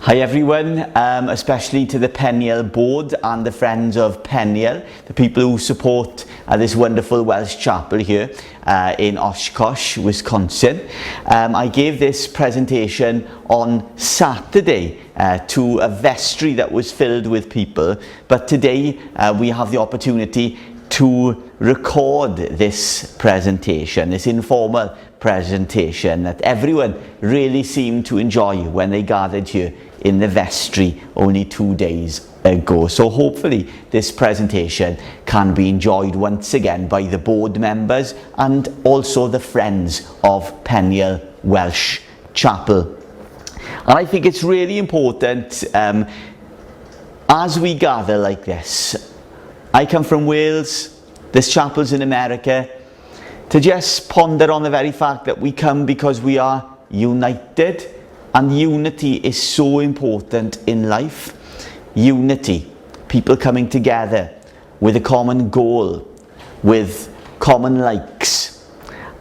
Hi everyone, especially to the Peniel board and the friends of Peniel, the people who support this wonderful Welsh chapel here in Oshkosh, Wisconsin. I gave this presentation on Saturday to a vestry that was filled with people, but today we have the opportunity to record this presentation, this informal presentation that everyone really seemed to enjoy when they gathered here in the vestry only 2 days ago. So hopefully this presentation can be enjoyed once again by the board members and also the friends of Peniel Welsh Chapel. And I think it's really important as we gather like this. I come from Wales, this chapel's in America, to just ponder on the very fact that we come because we are united, and unity is so important in life. Unity, people coming together with a common goal, with common likes.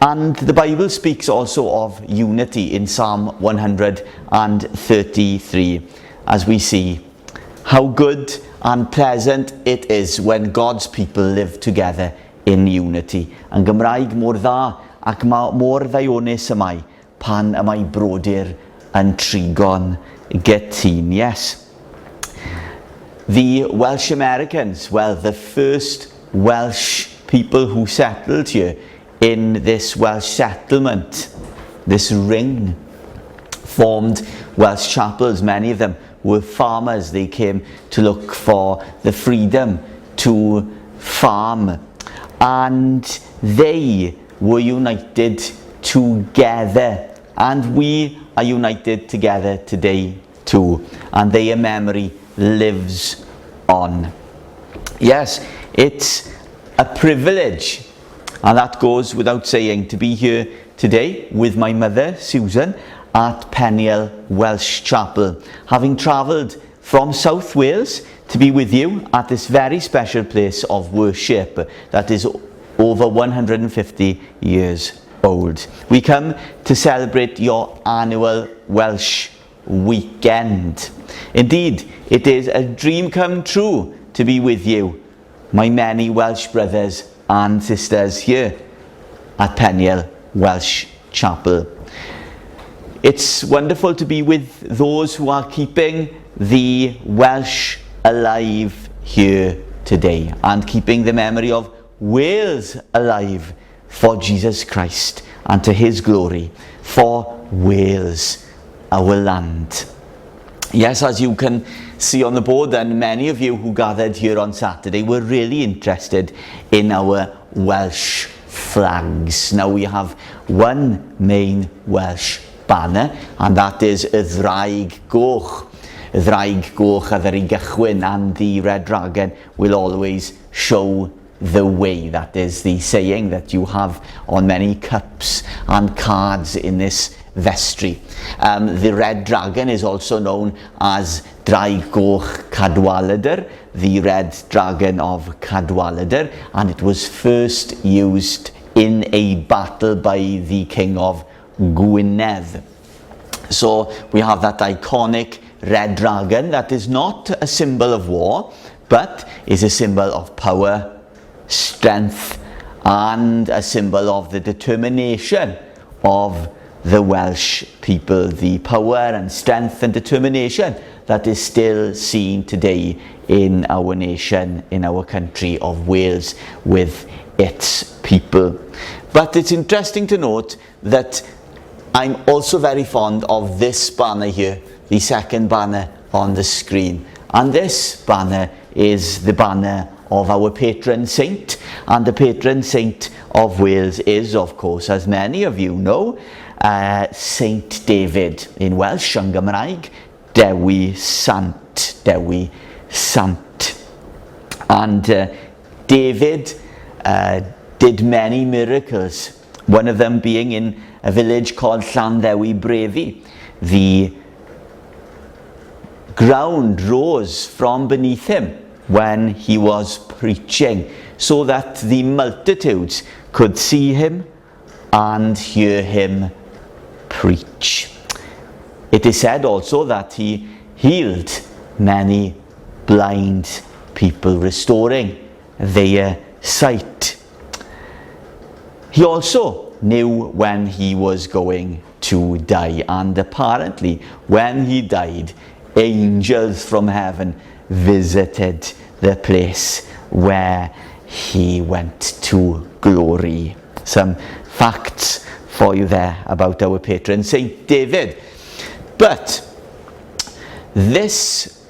And the Bible speaks also of unity in Psalm 133, as we see how good and pleasant it is when God's people live together in unity. Yn Gymraeg mor dda ac mor ddaionnus y mae pan y mae brodyr yn trigon gytun. Yes. The Welsh-Americans, well, the first Welsh people who settled here in this Welsh settlement, this ring, formed Welsh chapels. Many of them were farmers. They came to look for the freedom to farm, and they were united together, and we are united together today too, and their memory lives on. Yes, it's a privilege, and that goes without saying, to be here today with my mother Susan at Peniel Welsh Chapel, having travelled from South Wales to be with you at this very special place of worship that is over 150 years old. We come to celebrate your annual Welsh weekend. Indeed, it is a dream come true to be with you, my many Welsh brothers and sisters here at Peniel Welsh Chapel. It's wonderful to be with those who are keeping the Welsh alive here today and keeping the memory of Wales alive for Jesus Christ and to his glory, for Wales, our land. Yes, as you can see on the board, and many of you who gathered here on Saturday were really interested in our Welsh flags. Now we have one main Welsh banner, and that is y Ddraig Goch. Y Ddraig Goch a Ddaru Gychwyn, and the red dragon will always show the way. That is the saying that you have on many cups and cards in this vestry. The red dragon is also known as Ddraig Goch Cadwaladr, the red dragon of Cadwaladr, and it was first used in a battle by the king of Gwynedd. So we have that iconic red dragon that is not a symbol of war, but is a symbol of power, strength, and a symbol of the determination of the Welsh people, the power and strength and determination that is still seen today in our nation, in our country of Wales, with its people. But it's interesting to note that I'm also very fond of this banner here, the second banner on the screen. And this banner is the banner of our patron saint, and the patron saint of Wales is, of course, as many of you know, Saint David. In Welsh, yn Gymraeg, Dewi Sant, Dewi Sant. And David did many miracles, one of them being in a village called Llandewi Brefi. The ground rose from beneath him when he was preaching, so that the multitudes could see him and hear him preach. It is said also that he healed many blind people, restoring their sight. He also knew when he was going to die, and apparently when he died, angels from heaven visited the place where he went to glory. Some facts for you there about our patron Saint David. But this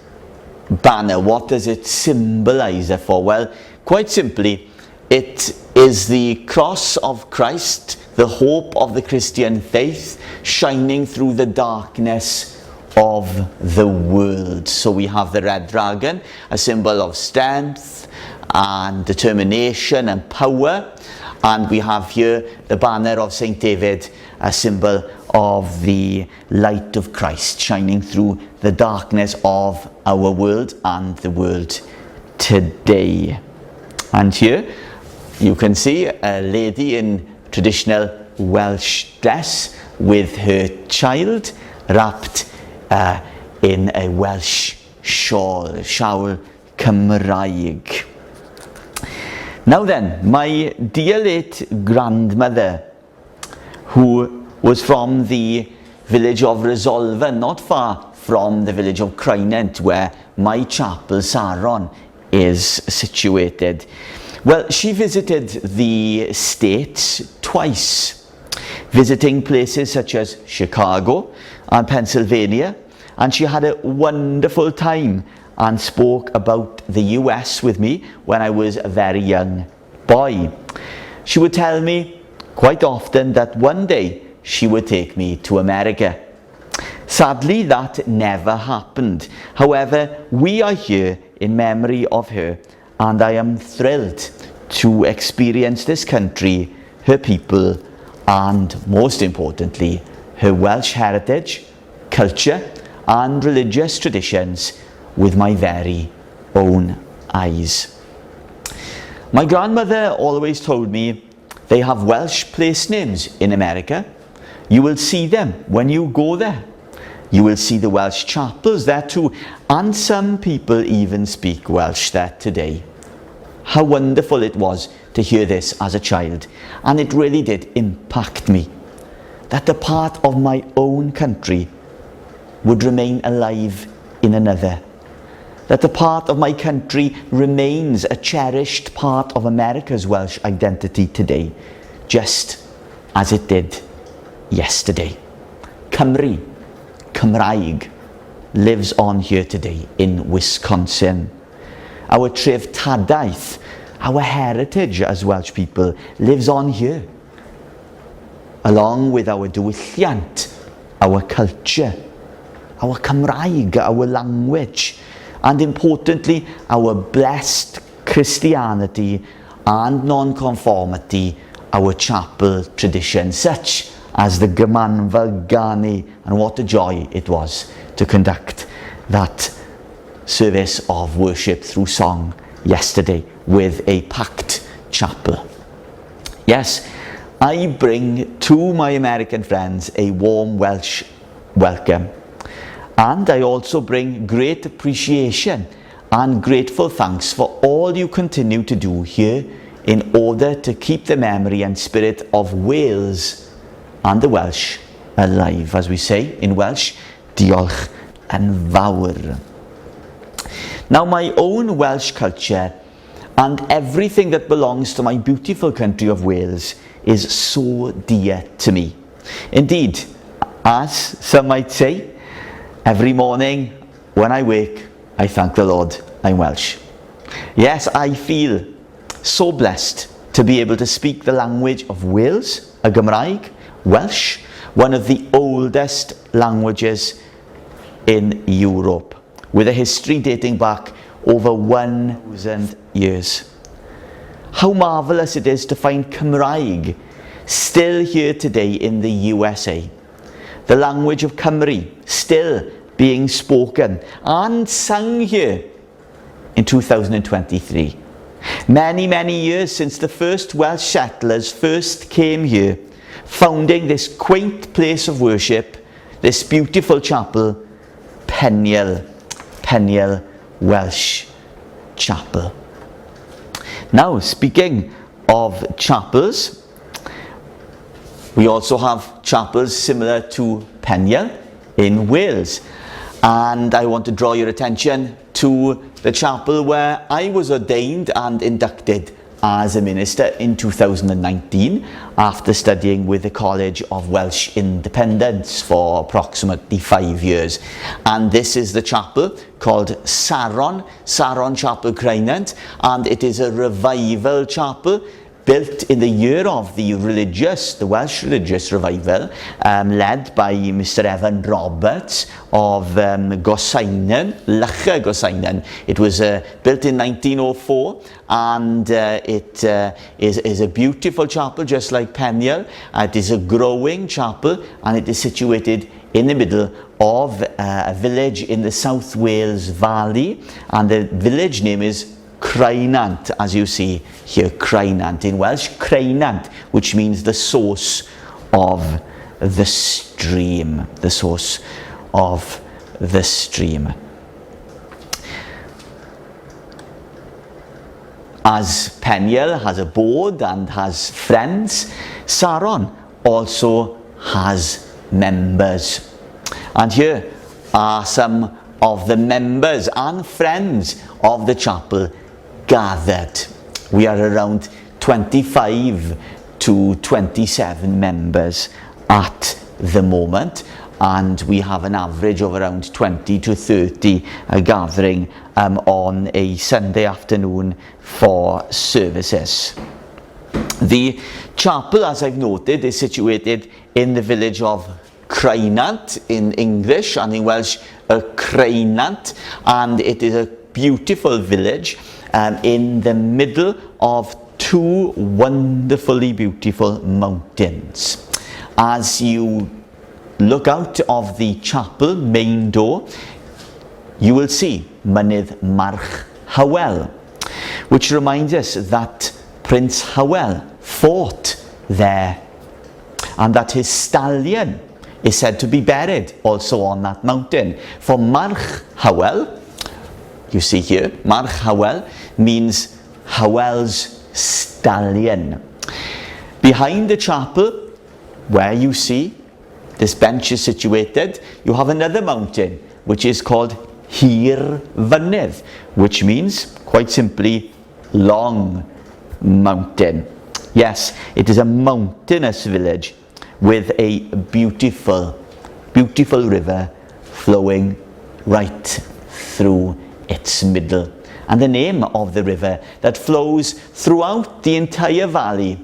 banner, what does it symbolize for? Well, quite simply, it is the cross of Christ, the hope of the Christian faith, shining through the darkness of the world. So we have the red dragon, a symbol of strength and determination and power. And we have here the banner of St. David, a symbol of the light of Christ shining through the darkness of our world and the world today. And here you can see a lady in traditional Welsh dress with her child wrapped in a Welsh shawl Cymraeg. Now then, my dear late grandmother, who was from the village of Resolven, not far from the village of Crynent, where my chapel, Saron, is situated. Well, she visited the States twice, visiting places such as Chicago and Pennsylvania, and she had a wonderful time and spoke about the US with me when I was a very young boy. She would tell me quite often that one day she would take me to America. Sadly, that never happened. However, we are here in memory of her, and I am thrilled to experience this country, her people, and most importantly, her Welsh heritage, culture, and religious traditions with my very own eyes. My grandmother always told me they have Welsh place names in America. You will see them when you go there. You will see the Welsh chapels there too, and some people even speak Welsh there today. How wonderful it was to hear this as a child, and it really did impact me, that a part of my own country would remain alive in another, that a part of my country remains a cherished part of America's Welsh identity today, just as it did yesterday. Cymru, Cymraeg, lives on here today in Wisconsin. Our treftadaeth, our heritage as Welsh people, lives on here, along with our diwylliant, our culture, our Cymraeg, our language, and importantly, our blessed Christianity and non-conformity, our chapel tradition, such as the Gymanfa Ganu, and what a joy it was to conduct that service of worship through song yesterday with a packed chapel. Yes, I bring to my American friends a warm Welsh welcome, and I also bring great appreciation and grateful thanks for all you continue to do here in order to keep the memory and spirit of Wales and the Welsh alive. As we say in Welsh, diolch yn fawr. Now, my own Welsh culture and everything that belongs to my beautiful country of Wales is so dear to me. Indeed, as some might say, every morning when I wake, I thank the Lord I'm Welsh. Yes, I feel so blessed to be able to speak the language of Wales, a Gymraeg, Welsh, one of the oldest languages in Europe, with a history dating back over 1,000 years. How marvellous it is to find Cymraeg still here today in the USA. The language of Cymru still being spoken and sung here in 2023. Many, many years since the first Welsh settlers first came here, founding this quaint place of worship, this beautiful chapel, Peniel Welsh Chapel. Now, speaking of chapels, we also have chapels similar to Peniel in Wales. And I want to draw your attention to the chapel where I was ordained and inducted as a minister in 2019 after studying with the College of Welsh Independence for approximately 5 years. And this is the chapel called Saron Chapel Crynant, and it is a revival chapel built in the year of the Welsh religious revival, led by Mr. Evan Roberts of Gosainen, Lacha Gosainen. It was built in 1904, and it is a beautiful chapel, just like Peniel. It is a growing chapel, and it is situated in the middle of a village in the South Wales Valley, and the village name is Crynant, as you see here, Crynant. In Welsh, Crynant, which means the source of the stream. The source of the stream. As Peniel has a board and has friends, Saron also has members. And here are some of the members and friends of the chapel gathered. We are around 25 to 27 members at the moment, and we have an average of around 20 to 30 gathering on a Sunday afternoon for services. The chapel, as I've noted, is situated in the village of Crynant in English, and in Welsh, Crynant, and it is a beautiful village in the middle of two wonderfully beautiful mountains. As you look out of the chapel main door, you will see Mynydd March Hywel, which reminds us that Prince Hywel fought there, and that his stallion is said to be buried also on that mountain. For March Hywel, you see here, March Hywel means Hywel's stallion. Behind the chapel, where you see this bench is situated, you have another mountain which is called Hir Fynydd, which means, quite simply, long mountain. Yes, it is a mountainous village with a beautiful river flowing right through its middle. And the name of the river that flows throughout the entire valley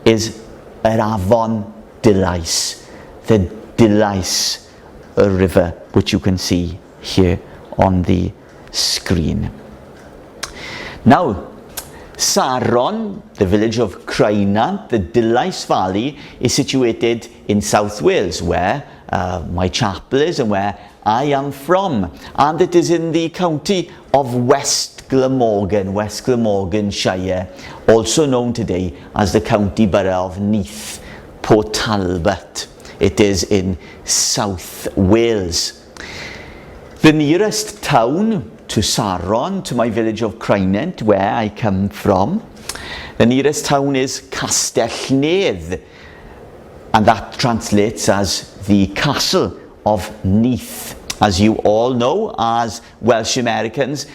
is yr Afon Dylais, the Dylais River, which you can see here on the screen. Now, Saron, the village of Crynant, the Dylais Valley, is situated in South Wales, where my chapel is and where I am from. And it is in the county of West Glamorganshire, also known today as the county borough of Neath, Port Talbot. It is in South Wales. The nearest town to Saron, to my village of Crynant, where I come from, the nearest town is Castellnedd, and that translates as the Castle of Neath. As you all know, as Welsh-Americans,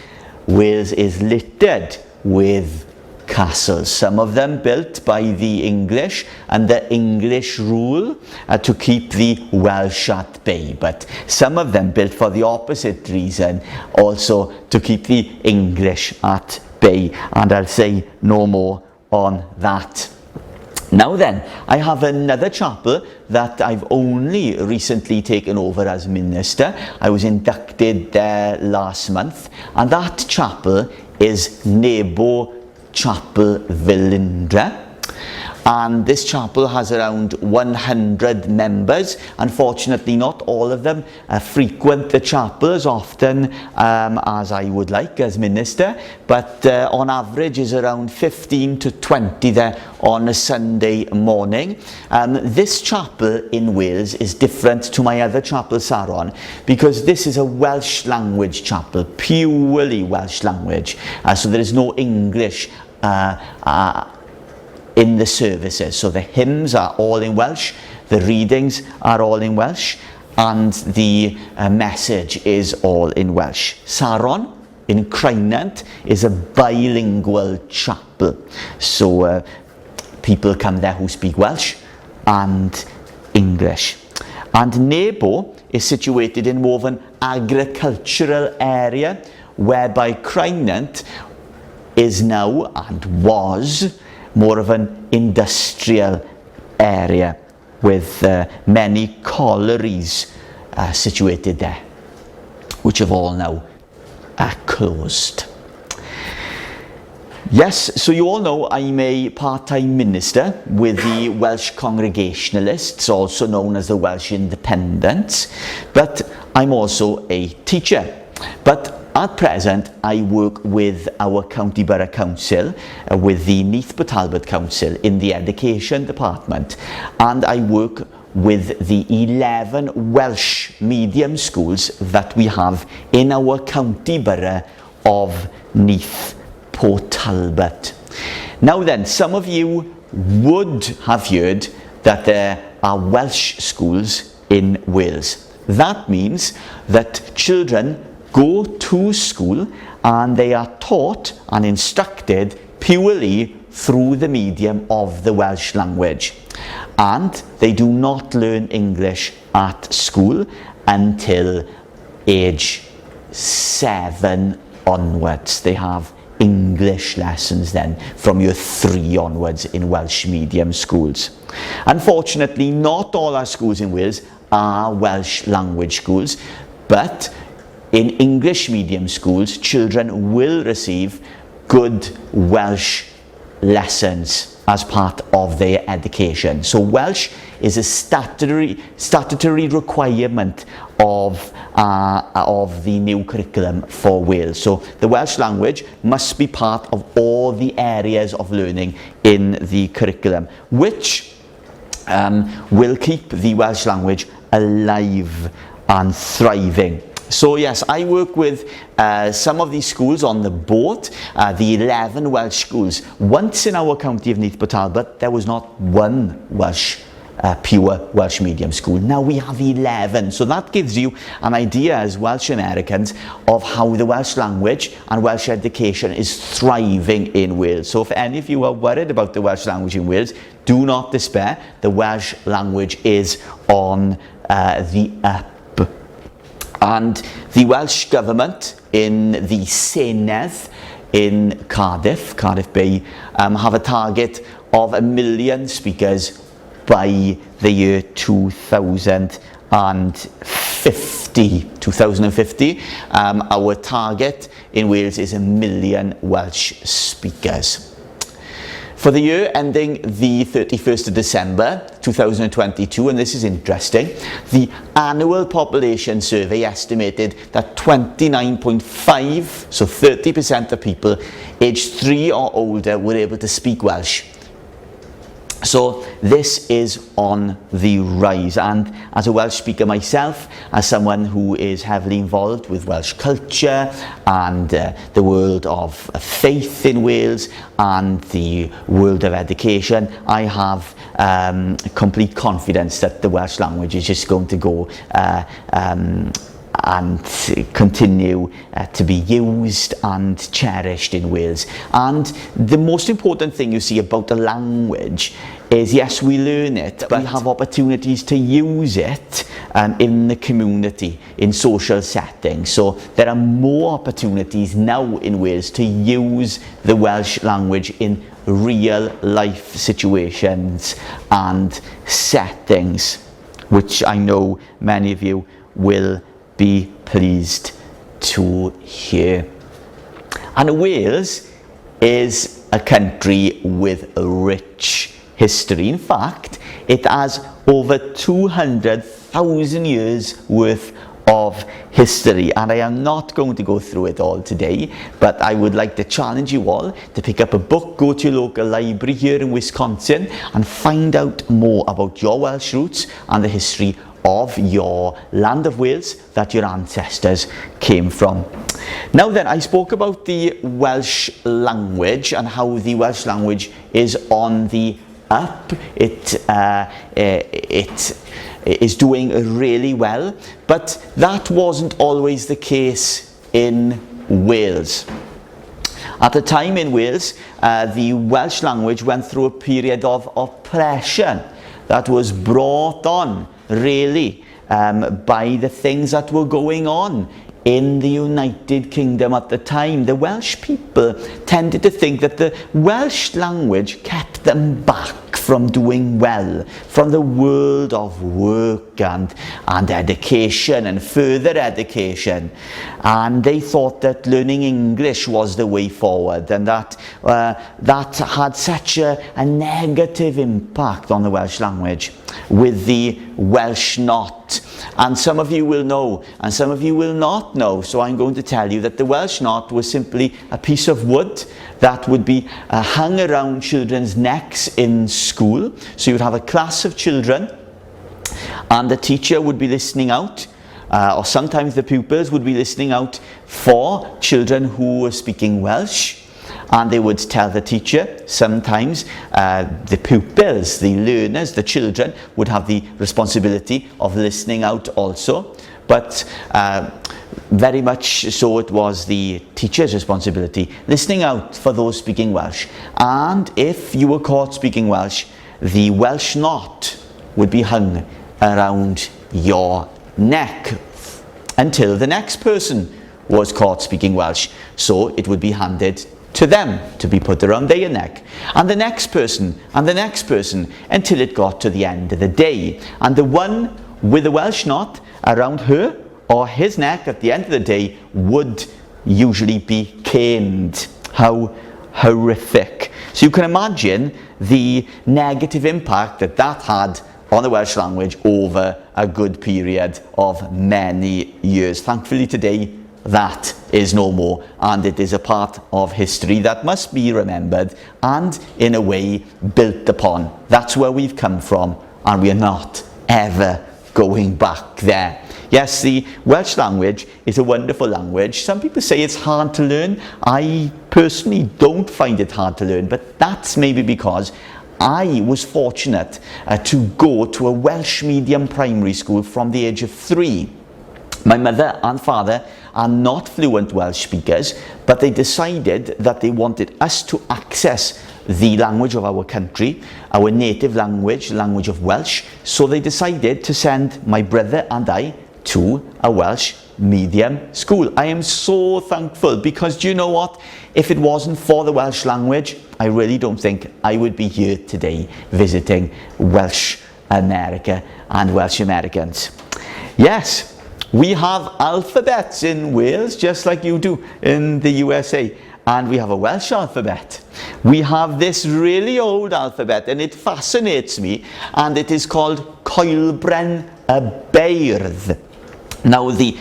Wales is littered with castles, some of them built by the English under English rule to keep the Welsh at bay, but some of them built for the opposite reason, also to keep the English at bay, and I'll say no more on that. Now then, I have another chapel that I've only recently taken over as minister. I was inducted there last month, and that chapel is Nebo Chapel Velindre, and this chapel has around 100 members. Unfortunately, not all of them frequent the chapel as often as I would like as minister, but on average is around 15 to 20 there on a Sunday morning. This chapel in Wales is different to my other chapel, Saron, because this is a Welsh language chapel, purely Welsh language. So there is no English in the services. So the hymns are all in Welsh, the readings are all in Welsh, and the message is all in Welsh. Saron in Crynant is a bilingual chapel. So people come there who speak Welsh and English. And Nebo is situated in more of an agricultural area, whereby Crynant is now and was more of an industrial area with many collieries situated there, which have all now closed. Yes, so you all know I'm a part-time minister with the Welsh Congregationalists, also known as the Welsh Independents, but I'm also a teacher. But at present, I work with our County Borough Council, with the Neath Talbot Council in the Education Department, and I work with the 11 Welsh medium schools that we have in our County Borough of Neath Talbot. Now then, some of you would have heard that there are Welsh schools in Wales. That means that children go to school and they are taught and instructed purely through the medium of the Welsh language. And they do not learn English at school until age 7 onwards. They have English lessons then from year 3 onwards in Welsh medium schools. Unfortunately, not all our schools in Wales are Welsh language schools, but in English medium schools, children will receive good Welsh lessons as part of their education. So Welsh is a statutory requirement of the new curriculum for Wales. So the Welsh language must be part of all the areas of learning in the curriculum, which will keep the Welsh language alive and thriving. So yes, I work with some of these schools on the board, the 11 Welsh schools. Once in our county of Neath Talbot, there was not one pure Welsh medium school. Now we have 11. So that gives you an idea as Welsh-Americans of how the Welsh language and Welsh education is thriving in Wales. So if any of you are worried about the Welsh language in Wales, do not despair. The Welsh language is on the up. And the Welsh Government in the Senedd in Cardiff Bay, have a target of 1 million speakers by the year 2050. Our target in Wales is 1 million Welsh speakers. For the year ending the 31st of December 2022, and this is interesting, the annual population survey estimated that 29.5, so 30% of people aged 3 or older were able to speak Welsh. So this is on the rise, and as a Welsh speaker myself, as someone who is heavily involved with Welsh culture and the world of faith in Wales and the world of education, I have complete confidence that the Welsh language is just going to go and continue to be used and cherished in Wales. And the most important thing you see about the language is, yes, we learn it, but we have opportunities to use it in the community, in social settings. So there are more opportunities now in Wales to use the Welsh language in real life situations and settings, which I know many of you will be pleased to hear. And Wales is a country with rich history. In fact, it has over 200,000 years worth of history, and I am not going to go through it all today, but I would like to challenge you all to pick up a book, go to your local library here in Wisconsin and find out more about your Welsh roots and the history of your land of Wales that your ancestors came from. Now then, I spoke about the Welsh language and how the Welsh language is on the up. It is doing really well, but that wasn't always the case in Wales. At the time in Wales, the Welsh language went through a period of oppression that was brought on really by the things that were going on in the United Kingdom at the time. The Welsh people tended to think that the Welsh language kept them back from doing well, from the world of work and education and further education. And they thought that learning English was the way forward, and that had such a negative impact on the Welsh language with the Welsh knot. And some of you will know, and some of you will not know. So I'm going to tell you that the Welsh knot was simply a piece of wood that would be hung around children's necks in school. So you'd have a class of children, and the teacher would be listening out, or sometimes the pupils would be listening out for children who were speaking Welsh. And they would tell the teacher. Sometimes the pupils, the learners, the children would have the responsibility of listening out also. But very much so it was the teacher's responsibility, listening out for those speaking Welsh. And if you were caught speaking Welsh, the Welsh knot would be hung around your neck until the next person was caught speaking Welsh. So it would be handed to them to be put around their neck, and the next person, and the next person, until it got to the end of the day. And the one with the Welsh knot around her or his neck at the end of the day would usually be caned. How horrific. So you can imagine the negative impact that had on the Welsh language over a good period of many years. Thankfully today, that is no more, and it is a part of history that must be remembered and in a way built upon. That's where we've come from, and we are not ever going back there. Yes, the Welsh language is a wonderful language. Some people say it's hard to learn. I personally don't find it hard to learn, but that's maybe because I was fortunate to go to a Welsh medium primary school from the age of 3. My mother and father are not fluent Welsh speakers, but they decided that they wanted us to access the language of our country, our native language, language of Welsh. So they decided to send my brother and I to a Welsh medium school. I am so thankful, because do you know what? If it wasn't for the Welsh language, I really don't think I would be here today visiting Welsh America and Welsh Americans. Yes. We have alphabets in Wales, just like you do in the USA. And we have a Welsh alphabet. We have this really old alphabet, and it fascinates me. And it is called Coelbren y Beirdd. Now the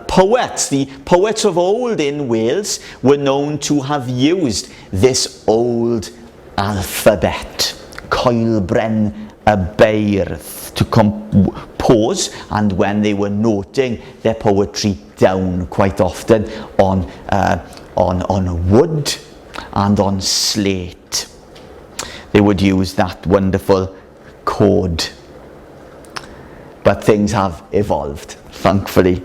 poets of old in Wales were known to have used this old alphabet, Coelbren y Beirdd, to compose, and when they were noting their poetry down, quite often on wood and on slate, they would use that wonderful code. But things have evolved, thankfully,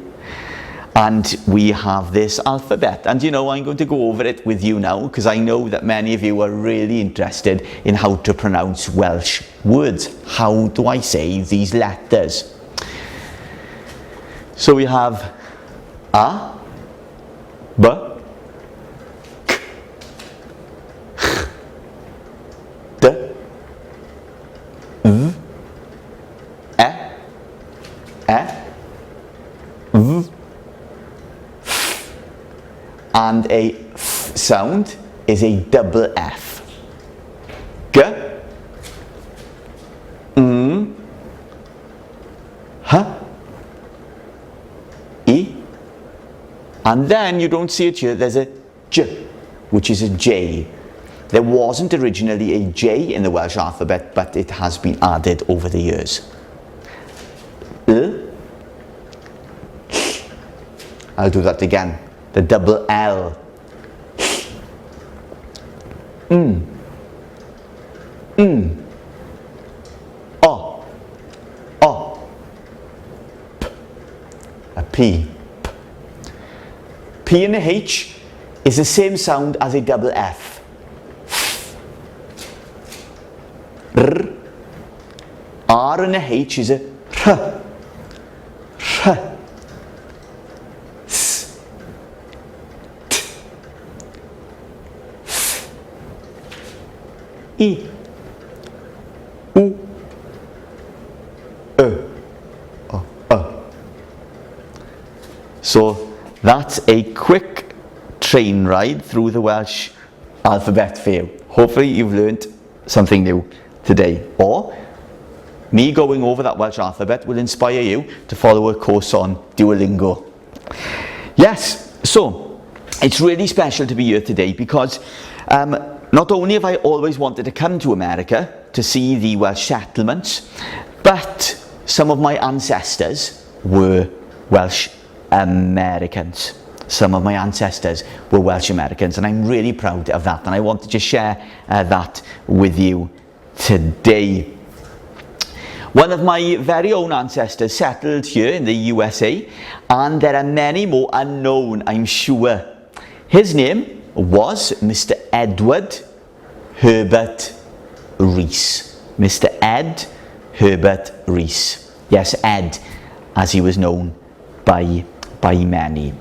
and we have this alphabet. And you know, I'm going to go over it with you now, because I know that many of you are really interested in how to pronounce Welsh words. How do I say these letters? So we have A, B, K, H, D, V, V, and a f sound is a double F. G, And then you don't see it here, there's a J, which is a J. There wasn't originally a J in the Welsh alphabet, but it has been added over the years. I'll do that again. The double L. O. O. P. A P. P and a H is the same sound as a double F. R. R and a H is a R. R. S. T. F. I. U. So that's a quick train ride through the Welsh alphabet for you. Hopefully you've learnt something new today, or me going over that Welsh alphabet will inspire you to follow a course on Duolingo. Yes, so it's really special to be here today because not only have I always wanted to come to America to see the Welsh settlements, but some of my ancestors were Welsh-Americans. Some of my ancestors were Welsh-Americans, and I'm really proud of that, and I want to just share that with you today. One of my very own ancestors settled here in the USA, and there are many more unknown, I'm sure. His name was Mr. Edward Herbert Rhys. Mr. Ed Herbert Rhys. Yes, Ed, as he was known by many.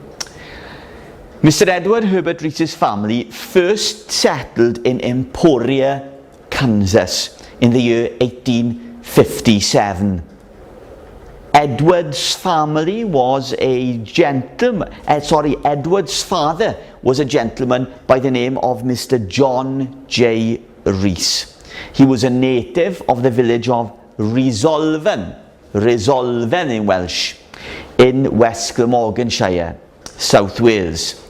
Mr. Edward Herbert Rhys's family first settled in Emporia, Kansas in the year 1857. Edward's family was a gentleman, Edward's father was a gentleman by the name of Mr. John J. Rhys. He was a native of the village of Rhys-Locke in Welsh, in West Glamorganshire, South Wales,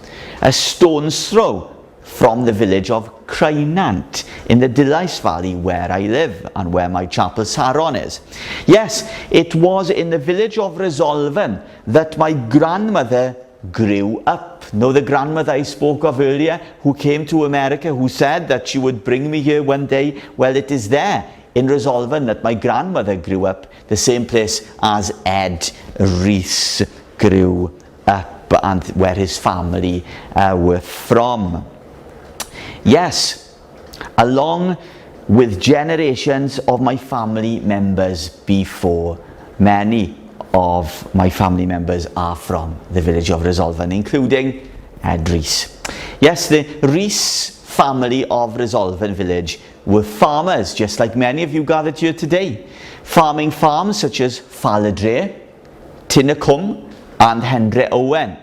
a stone's throw from the village of Crynant in the Dillais Valley where I live and where my chapel Saron is. Yes, it was in the village of Rhys-Locke that my grandmother grew up. Know the grandmother I spoke of earlier who came to America, who said that she would bring me here one day? Well, it is there in Rhys-Locke that my grandmother grew up, the same place as Ed Rhys grew up and where his family were from. Yes, along with generations of my family members before, many of my family members are from the village of Rhys-Locke, including Ed Rhys. Yes, the Rhys family of Rhys-Locke village were farmers, just like many of you gathered here today. Farming farms such as Falladre, Tinnacwm and Henry Owen.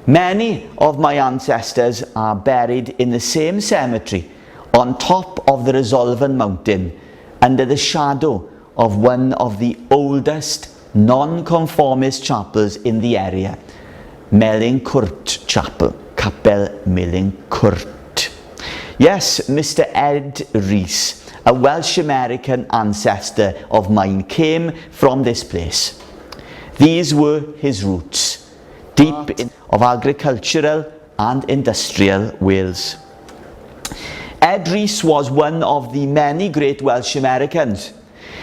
Many of my ancestors are buried in the same cemetery on top of the Rhys-Locke mountain under the shadow of one of the oldest non-conformist chapels in the area, Melincourt Chapel, Capel Melincourt. Yes, Mr. Ed Rhys, a Welsh-American ancestor of mine, came from this place. These were his roots, deep in of agricultural and industrial Wales. Ed Rhys was one of the many great Welsh-Americans.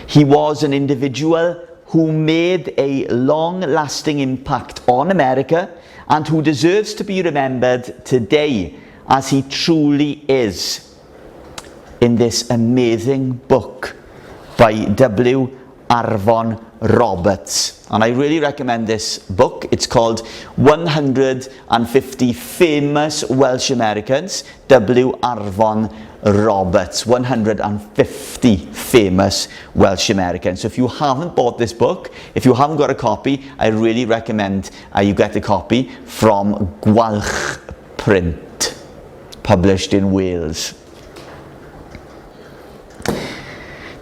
He was an individual who made a long-lasting impact on America and who deserves to be remembered today as he truly is in this amazing book by W. Arfon Roberts. And I really recommend this book. It's called 150 Famous Welsh Americans, W. Arfon Roberts, 150 Famous Welsh Americans. So if you haven't bought this book, if you haven't got a copy, I really recommend you get a copy from Gwalch Print, published in Wales.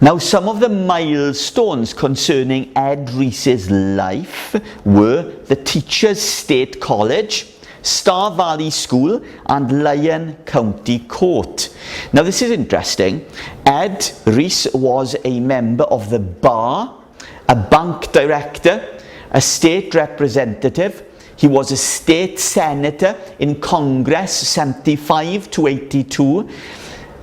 Now, some of the milestones concerning Ed Rhys's life were the Teachers State College Star Valley School and Lyon County Court. Now this is interesting. Ed Rhys was a member of the bar, a bank director, a state representative. He was a state senator in Congress 75 to 82,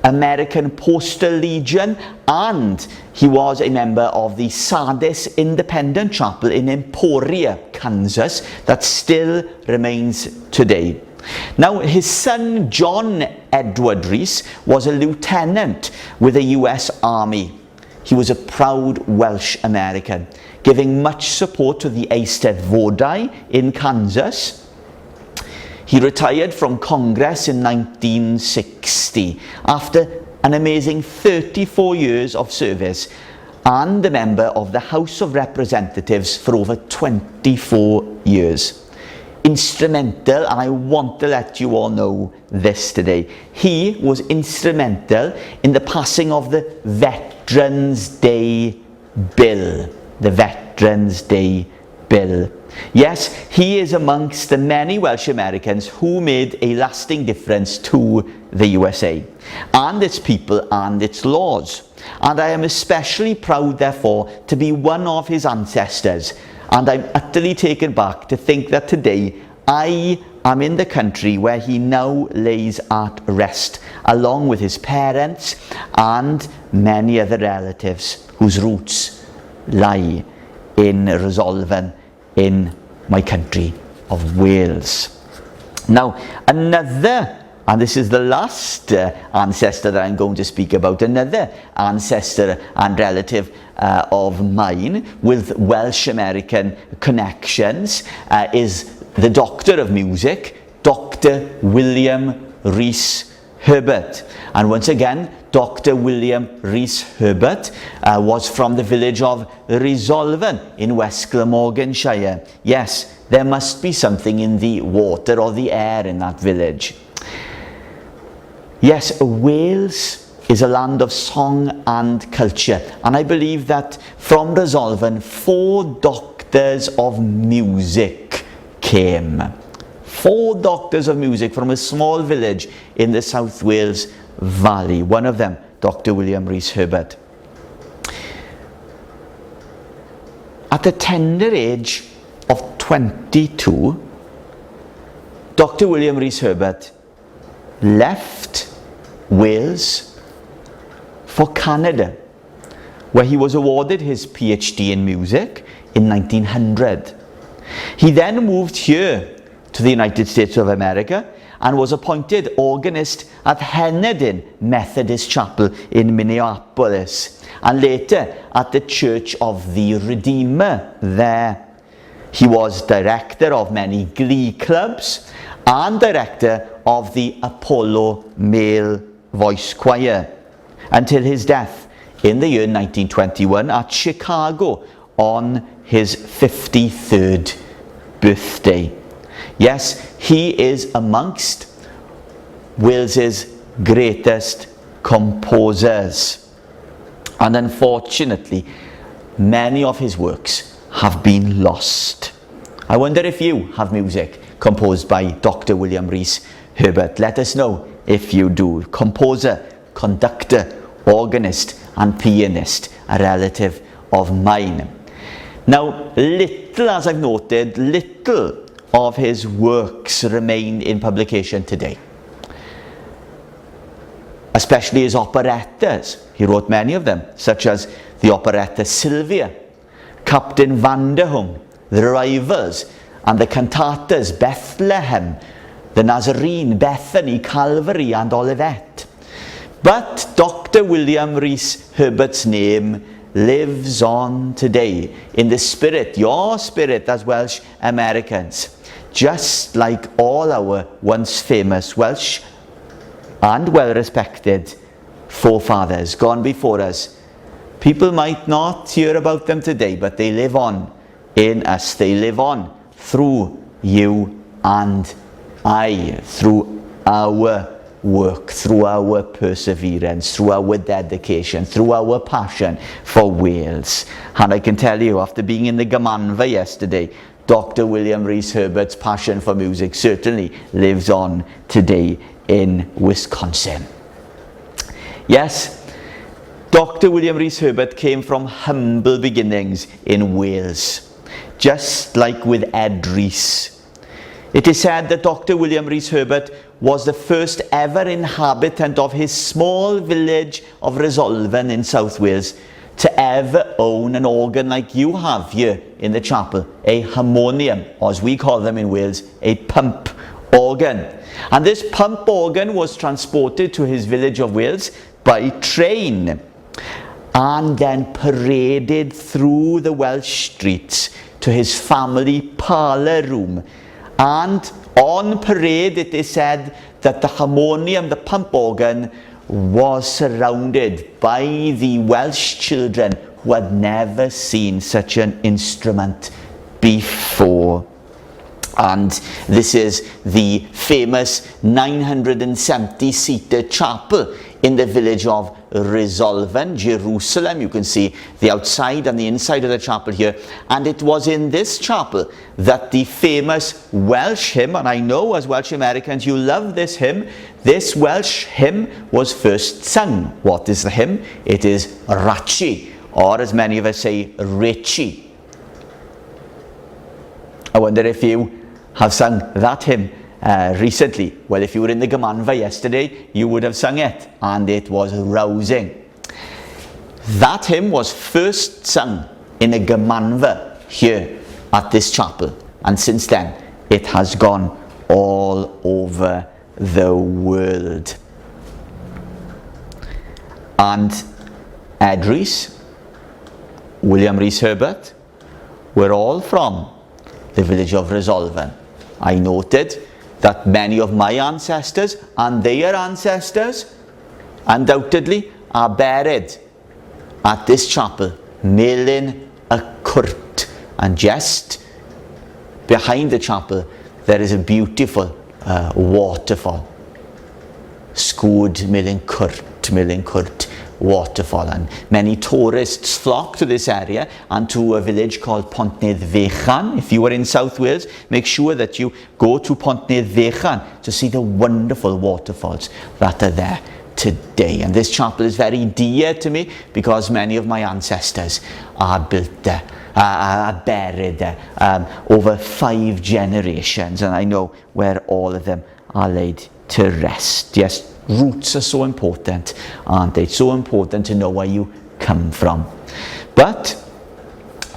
American Postal Legion, and he was a member of the Sardis Independent Chapel in Emporia, Kansas, that still remains today. Now, his son John Edward Rhys was a lieutenant with the US Army. He was a proud Welsh-American, giving much support to the Eisteddfodau in Kansas. He retired from Congress in 1960 after an amazing 34 years of service, and a member of the House of Representatives for over 24 years. Instrumental, and I want to let you all know this today, he was instrumental in the passing of the Veterans Day Bill. The Veterans Day Bill. Yes, he is amongst the many Welsh Americans who made a lasting difference to the USA and its people and its laws. And I am especially proud, therefore, to be one of his ancestors. And I'm utterly taken back to think that today I am in the country where he now lays at rest, along with his parents and many other relatives whose roots lie in Rhys in my country of Wales. Now, another, and this is the last ancestor that I'm going to speak about, another ancestor and relative of mine with Welsh-American connections is the Doctor of Music, Dr. William Rhys Herbert. And once again, Dr. William Rhys Herbert was from the village of Rhysolven in West Glamorganshire. Yes, there must be something in the water or the air in that village. Yes, Wales is a land of song and culture, and I believe that from Rhysolven 4 doctors of music came. 4 doctors of music from a small village in the South Wales Valley. One of them, Dr. William Rhys Herbert. At the tender age of 22, Dr. William Rhys Herbert left Wales for Canada, where he was awarded his PhD in music in 1900. He then moved here to the United States of America and was appointed organist at Henedin Methodist Chapel in Minneapolis, and later at the Church of the Redeemer there. He was director of many glee clubs and director of the Apollo Male Voice Choir until his death in the year 1921 at Chicago on his 53rd birthday. Yes, he is amongst Wales's greatest composers. And unfortunately, many of his works have been lost. I wonder if you have music composed by Dr. William Rhys Herbert. Let us know if you do. Composer, conductor, organist and pianist, a relative of mine. Now, little, as I've noted, little of his works remain in publication today, especially his operettas. He wrote many of them, such as the operetta Sylvia, Captain Vanderhung, The Rivals, and the cantatas Bethlehem, the Nazarene, Bethany, Calvary and Olivet. But Dr. William Rhys Herbert's name lives on today in the spirit, your spirit as Welsh Americans, just like all our once famous Welsh and well-respected forefathers gone before us. People might not hear about them today, but they live on in us. They live on through you and I, through our work, through our perseverance, through our dedication, through our passion for Wales. And I can tell you, after being in the Gamanfa yesterday, Dr. William Rhys Herbert's passion for music certainly lives on today in Wisconsin. Yes, Dr. William Rhys Herbert came from humble beginnings in Wales, just like with Ed Rhys. It is said that Dr. William Rhys Herbert was the first ever inhabitant of his small village of Resolven in South Wales to ever own an organ like you have here in the chapel, a harmonium, or as we call them in Wales, a pump organ. And this pump organ was transported to his village of Wales by train and then paraded through the Welsh streets to his family parlour room. And on parade it is said that the harmonium, the pump organ, was surrounded by the Welsh children who had never seen such an instrument before. And this is the famous 970-seater chapel in the village of Resolven, Jerusalem. You can see the outside and the inside of the chapel here. And it was in this chapel that the famous Welsh hymn, and I know as Welsh-Americans you love this hymn, this Welsh hymn was first sung. What is the hymn? It is Rachi, or as many of us say, Richi. I wonder if you have sung that hymn recently. Well, if you were in the Gamanva yesterday, you would have sung it, and it was rousing. That hymn was first sung in a Gamanva here at this chapel, and since then it has gone all over the world. And Ed Rhys, William Rhys Herbert were all from the village of Resolven. I noted that many of my ancestors and their ancestors undoubtedly are buried at this chapel, Melin y Cwrt. And just behind the chapel there is a beautiful waterfall, Sgwd Melin Cwrt waterfall, and many tourists flock to this area and to a village called Pontynydd Fechan. If you are in South Wales, make sure that you go to Pontynydd Fechan to see the wonderful waterfalls that are there today. And this chapel is very dear to me because many of my ancestors are built there, are buried there over 5 generations, and I know where all of them are laid to rest. Yes, roots are so important, aren't they? It's so important to know where you come from. But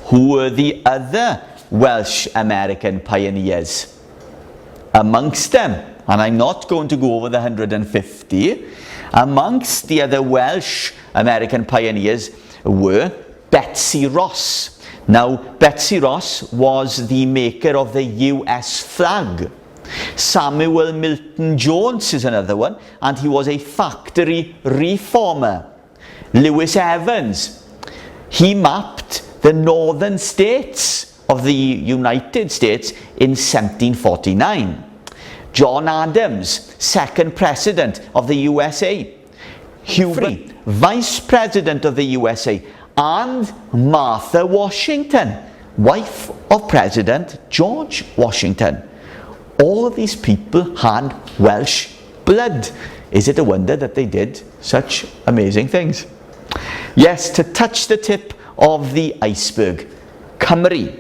who were the other Welsh-American pioneers? Amongst them, and I'm not going to go over the 150, amongst the other Welsh-American pioneers were Betsy Ross. Now, Betsy Ross was the maker of the US flag. Samuel Milton Jones is another one, and he was a factory reformer. Lewis Evans, he mapped the northern states of the United States in 1749. John Adams, second president of the USA. Hubert, vice president of the USA. And Martha Washington, wife of President George Washington. All of these people had Welsh blood. Is it a wonder that they did such amazing things? Yes, to touch the tip of the iceberg, Cymru.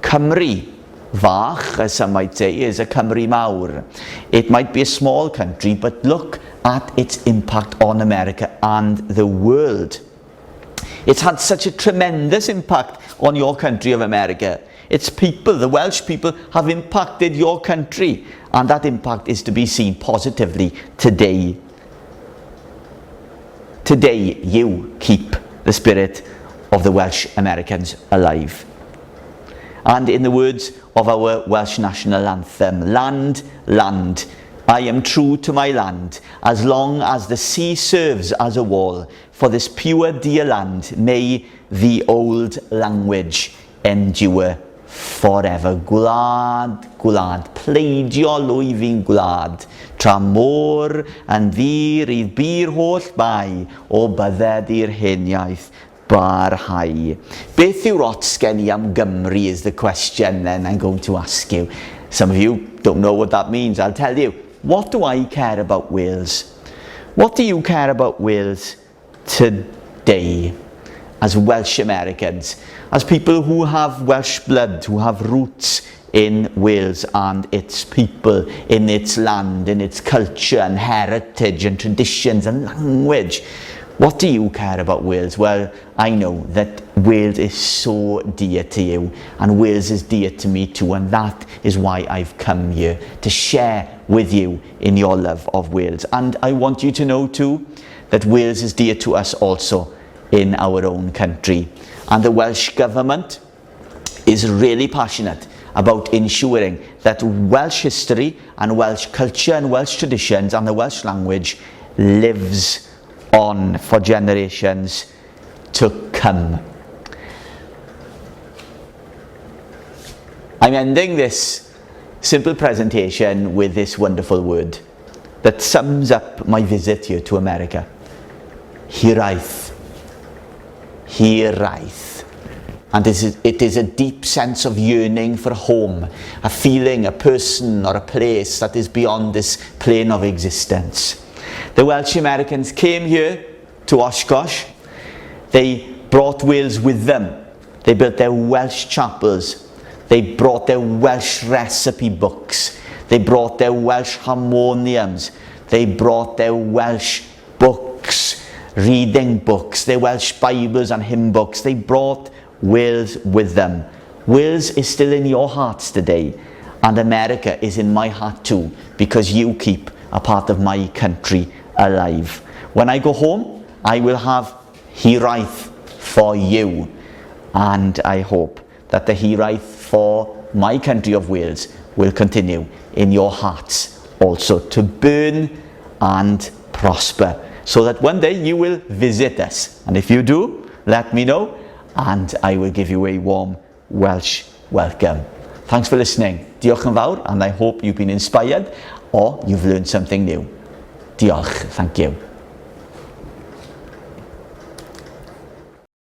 Cymru Fach, as some might say, is a Cymru Mawr. It might be a small country, but look at its impact on America and the world. It's had such a tremendous impact on your country of America. Its people, the Welsh people, have impacted your country, and that impact is to be seen positively today. Today you keep the spirit of the Welsh Americans alive. And in the words of our Welsh national anthem, land, land, I am true to my land, as long as the sea serves as a wall. For this pure dear land, may the old language endure forever. Gwlad, gwlad, pleidio lwyfi'n gwlad, tra môr yn ddir i'r bir holl bai, o bydded i'r hen iaith, barhau. Beth yw ots gen I am Gymru is the question then I'm going to ask you. Some of you don't know what that means. I'll tell you. What do I care about Wales? What do you care about Wales today as Welsh-Americans? As people who have Welsh blood, who have roots in Wales and its people, in its land, in its culture and heritage and traditions and language. What do you care about Wales? Well, I know that Wales is so dear to you and Wales is dear to me too, and that is why I've come here to share with you in your love of Wales. And I want you to know too that Wales is dear to us also in our own country. And the Welsh Government is really passionate about ensuring that Welsh history and Welsh culture and Welsh traditions and the Welsh language lives on for generations to come. I'm ending this simple presentation with this wonderful word that sums up my visit here to America. Hiraeth. Hiraeth. And it is a deep sense of yearning for home, a feeling, a person or a place that is beyond this plane of existence. The Welsh-Americans came here to Oshkosh. They brought Wales with them. They built their Welsh chapels. They brought their Welsh recipe books. They brought their Welsh harmoniums. They brought their Welsh books, reading books, their Welsh Bibles and hymn books. They brought Wales with them. Wales is still in your hearts today, and America is in my heart too, because you keep a part of my country alive. When I go home, I will have Hiraeth for you, and I hope that the Hiraeth for my country of Wales will continue in your hearts also to burn and prosper, so that one day you will visit us. And if you do, let me know, and I will give you a warm Welsh welcome. Thanks for listening. Diolch yn fawr, and I hope you've been inspired or you've learned something new. Diolch. Thank you.